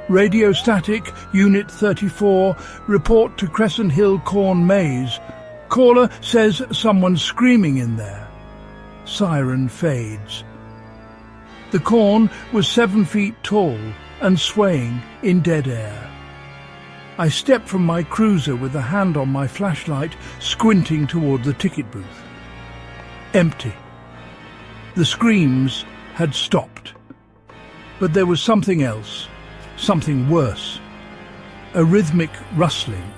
Radio static, Unit 34, report to Crescent Hill Corn Maze. Caller says someone's screaming in there. Siren fades. The corn was 7 feet tall and swaying in dead air. I step from my cruiser with a hand on my flashlight, squinting toward the ticket booth. Empty. The screams had stopped. But there was something else, something worse. A rhythmic rustling.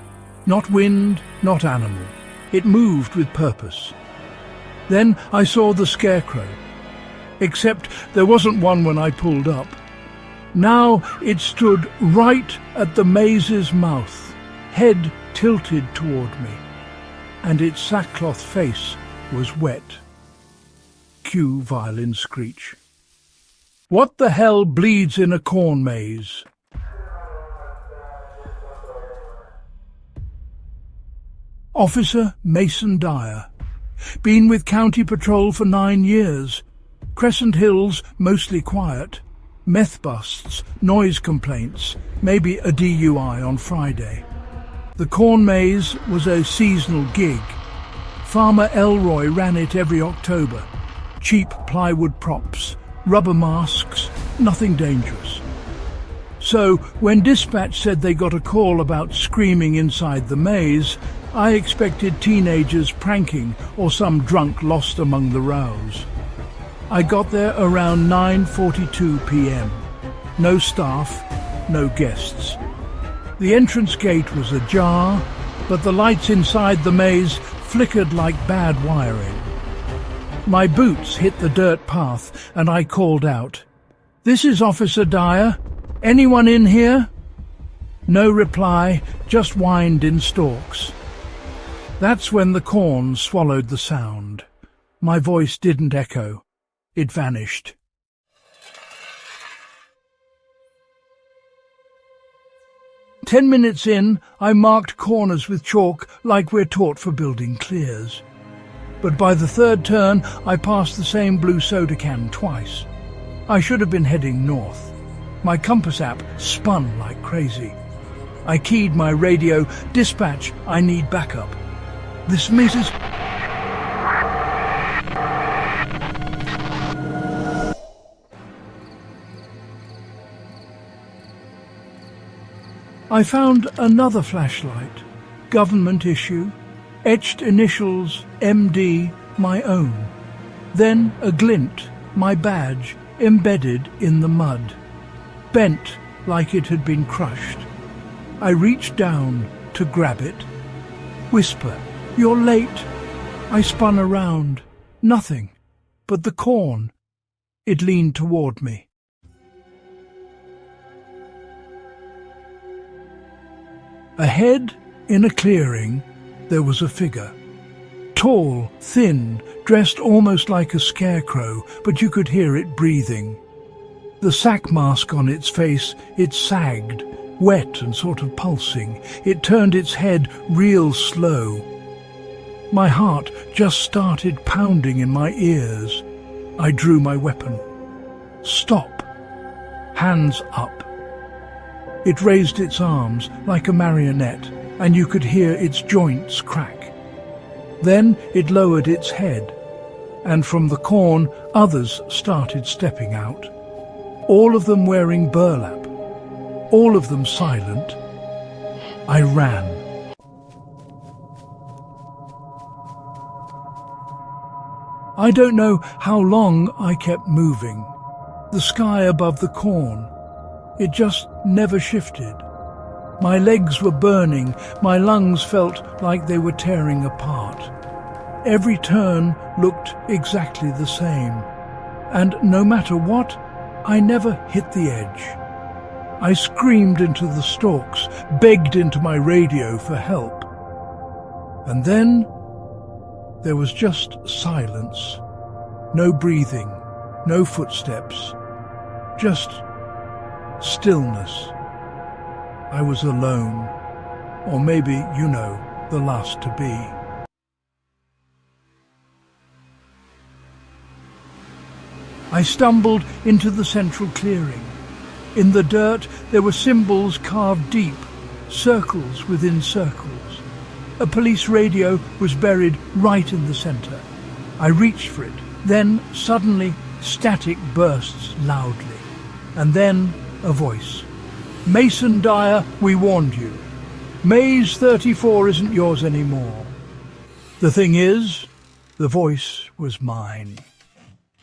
Not wind, not animal. It moved with purpose. Then I saw the scarecrow. Except there wasn't one when I pulled up. Now it stood right at the maze's mouth, head tilted toward me, and its sackcloth face was wet. Cue violin screech. What the hell bleeds in a corn maze? Officer Mason Dyer. Been with County Patrol for 9 years. Crescent Hills mostly quiet. Meth busts, noise complaints, maybe a DUI on Friday. The corn maze was a seasonal gig. Farmer Elroy ran it every October. Cheap plywood props, rubber masks, nothing dangerous. So when dispatch said they got a call about screaming inside the maze, I expected teenagers pranking or some drunk lost among the rows. I got there around 9:42 p.m. No staff, no guests. The entrance gate was ajar, but the lights inside the maze flickered like bad wiring. My boots hit the dirt path and I called out, "This is Officer Dyer. Anyone in here?" No reply, just whined in stalks. That's when the corn swallowed the sound. My voice didn't echo. It vanished. "10 minutes in, I marked corners with chalk like we're taught for building clears. But by the third turn, I passed the same blue soda can twice. I should have been heading north. My compass app spun like crazy. I keyed my radio, "Dispatch, I need backup." This maze's... I found another flashlight, government issue, etched initials MD, my own. Then a glint, my badge, embedded in the mud, bent like it had been crushed. I reached down to grab it. Whisper, "You're late." I spun around. Nothing but the corn. It leaned toward me. Ahead, in a clearing, there was a figure. Tall, thin, dressed almost like a scarecrow, but you could hear it breathing. The sack mask on its face, it sagged, wet and sort of pulsing. It turned its head real slow. My heart just started pounding in my ears. I drew my weapon. Stop. Hands up. It raised its arms like a marionette, and you could hear its joints crack. Then it lowered its head, and from the corn others started stepping out. All of them wearing burlap, all of them silent. I ran. I don't know how long I kept moving. The sky above the corn, it just never shifted. My legs were burning, my lungs felt like they were tearing apart. Every turn looked exactly the same, and no matter what, I never hit the edge. I screamed into the stalks, begged into my radio for help. And then there was just silence. No breathing, no footsteps, just stillness. I was alone, or maybe, the last to be. I stumbled into the central clearing. In the dirt there were symbols carved deep, circles within circles. A police radio was buried right in the centre. I reached for it. Then, suddenly, static bursts loudly. And then, a voice. "Mason Dyer, we warned you. Maze 34 isn't yours anymore." The thing is, the voice was mine.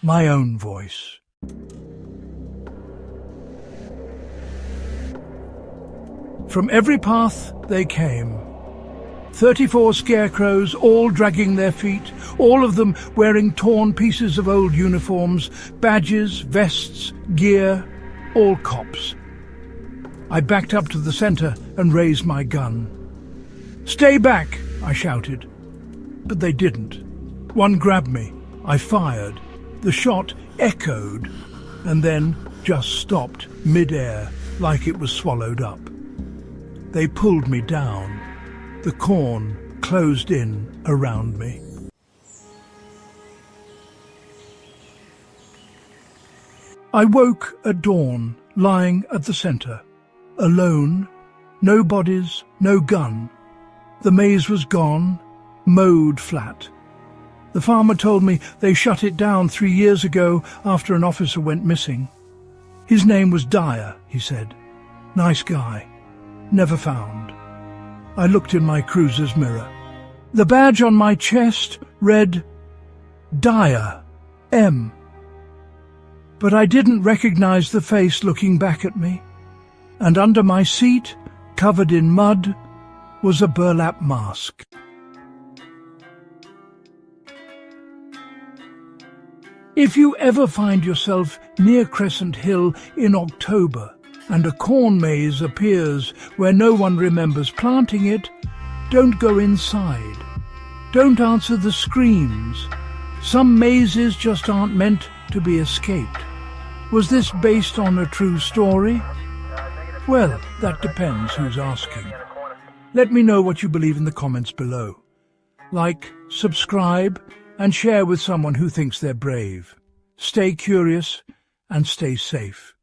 My own voice. From every path they came. 34 scarecrows, all dragging their feet, all of them wearing torn pieces of old uniforms, badges, vests, gear, all cops. I backed up to the centre and raised my gun. "Stay back!" I shouted. But they didn't. One grabbed me. I fired. The shot echoed and then just stopped mid-air like it was swallowed up. They pulled me down. The corn closed in around me. I woke at dawn, lying at the centre. Alone, no bodies, no gun. The maze was gone, mowed flat. The farmer told me they shut it down 3 years ago after an officer went missing. His name was Dyer, he said. Nice guy. Never found. I looked in my cruiser's mirror. The badge on my chest read Dyer, M. But I didn't recognize the face looking back at me. And under my seat, covered in mud, was a burlap mask. If you ever find yourself near Crescent Hill in October and a corn maze appears where no one remembers planting it, don't go inside. Don't answer the screams. Some mazes just aren't meant to be escaped. Was this based on a true story? Well, that depends who's asking. Let me know what you believe in the comments below. Like, subscribe, and share with someone who thinks they're brave. Stay curious and stay safe.